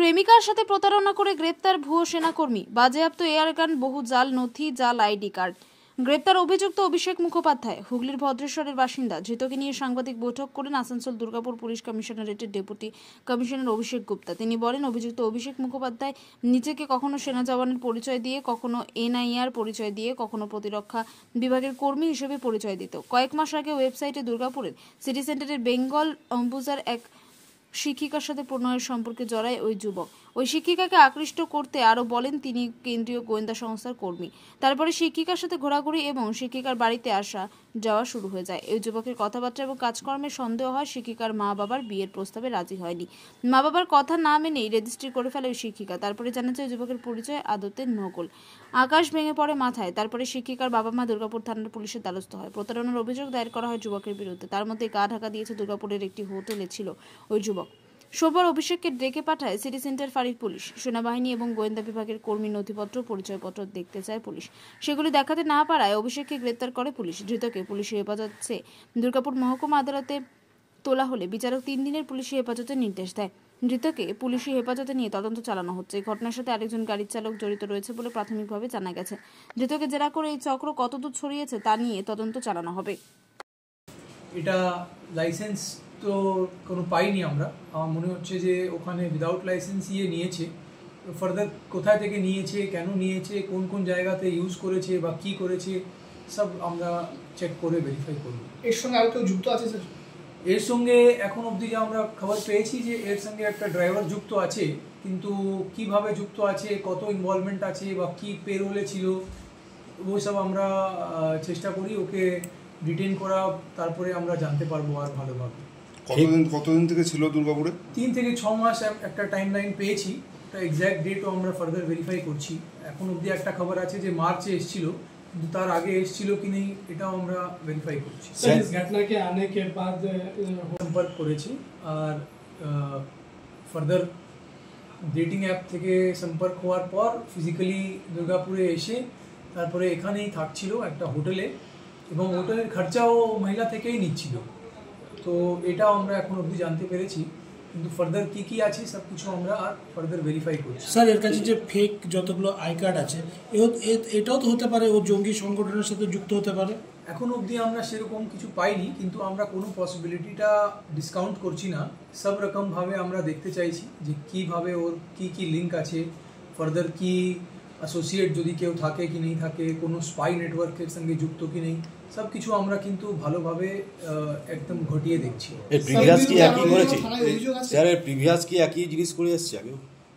প্রেমিকার সাথে প্রতারণা করে গ্রেপ্তার ভুয়ো সেনাকর্মী, বাজেয়াপ্ত এয়ারগান, বহু জাল নথি, জাল আইডি কার্ড। গ্রেপ্তার অভিযুক্ত অভিষেক মুখোপাধ্যায়, হুগলির ভদ্রেশ্বরের বাসিন্দা। ধৃতকে নিয়ে সাংবাদিক বৈঠক করেন আসানসোল দুর্গাপুর পুলিশ কমিশনারেটের ডেপুটি কমিশনার অভিষেক গুপ্তা। তিনি বলেন, অভিযুক্ত অভিষেক মুখোপাধ্যায় নিজেকে কখনো সেনা জওয়ানের পরিচয় দিয়ে, কখনো এনআইআর পরিচয় দিয়ে, কখনো প্রতিরক্ষা বিভাগের কর্মী হিসেবে পরিচয় দিত। কয়েক মাস আগে ওয়েবসাইটে দুর্গাপুরের সিটি সেন্টারের বেঙ্গল অম্বুজার এক শিক্ষিকার সাথে প্রণয়ের সম্পর্কে জড়ায় ওই যুবক। ওই শিক্ষিকাকে আকৃষ্ট করতে আরও বলেন তিনি কেন্দ্রীয় গোয়েন্দা সংস্থার কর্মী। তারপরে শিক্ষিকার সাথে ঘোরাঘুরি এবং শিক্ষিকার বাড়িতে আসা যাওয়া শুরু হয়ে যায়। এই যুবকের কথাবার্তা এবং কাজকর্মের সন্দেহ হয় শিক্ষিকার মা বাবার বিয়ের প্রস্তাবে রাজি হয়নি। মা বাবার কথা না মেনেই রেজিস্ট্রি করে ফেলে ওই শিক্ষিকা। তারপরে জানা যায় যুবকের পরিচয় আদতে নকল। আকাশ ভেঙে পড়ে মাথায়। তারপরে শিক্ষিকার বাবা মা দুর্গাপুর থানার পুলিশের দ্বারস্থ হয়। প্রতারণার অভিযোগ দায়ের করা হয় যুবকের বিরুদ্ধে। তার মধ্যে গা ঢাকা দিয়েছে দুর্গাপুরের একটি হোটেলে ছিল ওই যুবক। সোমবার অভিষেককে ডেকে পাঠায় সিটি সেন্টার ফাঁড়ির পুলিশ। সেনাবাহিনী এবং গোয়েন্দা বিভাগের কর্মী নথিপত্র, পরিচয়পত্র দেখতে চায় পুলিশ। সেগুলি দেখাতে না পারায় অভিষেককে গ্রেপ্তার করে পুলিশ। ধৃতকে পুলিশি হেফাজতে দুর্গাপুর মহকুমা আদালতে তোলা হলে বিচারক 3 দিনের পুলিশি হেফাজতের নির্দেশ দেয়। ধৃতকে পুলিশি হেফাজতে নিয়ে তদন্ত চালানো হচ্ছে। এই ঘটনার সাথে আরেকজন গাড়ির চালক জড়িত রয়েছে বলে প্রাথমিকভাবে জানা গেছে। ধৃতকে জেরা করে এই চক্র কতদূর ছড়িয়েছে তা নিয়ে তদন্ত চালানো হবে। এটা লাইসেন্স তো কোনো পাইনি আমরা, আমার মনে হচ্ছে যে ওখানে উইদাউট লাইসেন্স নিয়েছে। ফার্দার কোথায় থেকে নিয়েছে, কেন নিয়েছে, কোন কোন জায়গাতে ইউজ করেছে বা কি করেছে, সব আমরা চেক করে ভেরিফাই করব। এর সঙ্গে আর কেউ যুক্ত আছে স্যার? এর সঙ্গে এখন অবধি যে আমরা খবর পেয়েছি যে এর সঙ্গে একটা ড্রাইভার যুক্ত আছে, কিন্তু কিভাবে যুক্ত আছে, কত ইনভলভমেন্ট আছে বা কি পেরোলে ছিল, ওই সব আমরা চেষ্টা করি ওকে ডিটেইন করা, তারপরে আমরা জানতে পারবো আর ভালোভাবে। কতদিন থেকে ছিল দুর্গাপুরে? 3 থেকে 6 মাস একটা টাইম লাইন পেয়েছি। একটা এক্স্যাক্ট ডেটও আমরা ফার্দার ভেরিফাই করছি। এখন অবধি একটা খবর আছে যে মার্চে এসেছিল, কিন্তু তার আগে এসেছিল কি নেই এটাও আমরা ভেরিফাই করছি। इस घटना के आने के बाद সম্পর্ক করেছি আর ফার্দার ডেটিং অ্যাপ থেকে সম্পর্ক হওয়ার পর ফিজিক্যালি দুর্গাপুরে এসে তারপরে এখানেই থাকছিল একটা হোটেলে, এবং হোটেলের খরচাও মহিলা থেকেই নিচ্ছিল। তো এটাও আমরা এখন অবধি জানতে পেরেছি, কিন্তু ফার্দার কি আছে সব কিছু আমরা আর ফার্দার ভেরিফাই করছি। স্যার, এর কাছে যে ফেক যতগুলো আই কার্ড আছে, এটাও তো হতে পারে ও জঙ্গি সংগঠনের সাথে যুক্ত হতে পারে। এখন অবধি আমরা সেরকম কিছু পাইনি, কিন্তু আমরা কোনো পসিবিলিটিটা ডিসকাউন্ট করছি না। সব রকমভাবে আমরা দেখতে চাইছি যে কীভাবে ওর কি লিঙ্ক আছে, ফার্দার কি অ্যাসোসিয়েট যদি কেউ থাকে কি নেই থাকে, কোনো স্পাই নেটওয়ার্কের সঙ্গে যুক্ত কি নেই, সব কিছু আমরা কিন্তু ভালোভাবে একদম ঘটিয়ে দেখছি।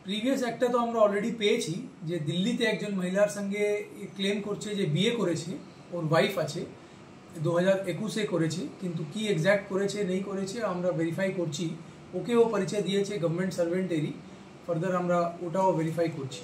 প্রিভিয়াস একটা তো আমরা অলরেডি পেয়েছি যে দিল্লিতে একজন মহিলার সঙ্গে ক্লেম করছে যে বিয়ে করেছে, ওর ওয়াইফ আছে, 2021-এ করেছে, কিন্তু কি এক্স্যাক্ট করেছে নেই করেছে আমরা ভেরিফাই করছি। ওকেও পরিচয় দিয়েছে গভর্নমেন্ট সার্ভেন্টেরই, ফার্দার আমরা ওটাও ভেরিফাই করছি।